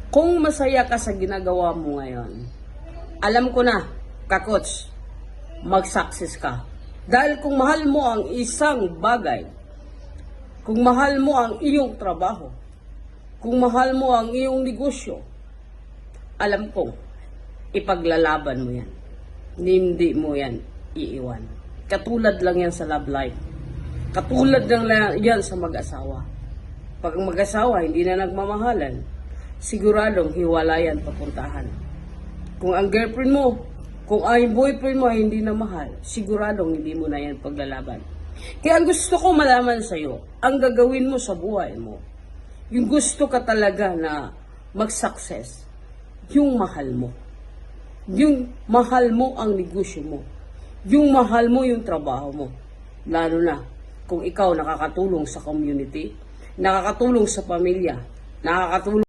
Kung masaya ka sa ginagawa mo ngayon, alam ko na, ka-coach, mag-success ka. Dahil kung mahal mo ang isang bagay, kung mahal mo ang iyong trabaho, kung mahal mo ang iyong negosyo, alam kong ipaglalaban mo yan. Hindi mo yan iiwan. Katulad lang yan sa love life. Katulad lang yan sa mag-asawa. Pag ang mag-asawa hindi na nagmamahalan, siguradong hiwalayan papuntahan. Kung ang girlfriend mo, kung ang boyfriend mo ay hindi na mahal, siguradong hindi mo na yan paglalaban. Kaya ang gusto ko malaman sa'yo, ang gagawin mo sa buhay mo, yung gusto ka talaga na mag-success, yung mahal mo. Yung mahal mo ang negosyo mo. Yung mahal mo yung trabaho mo. Lalo na kung ikaw nakakatulong sa community, nakakatulong sa pamilya, nakakatulong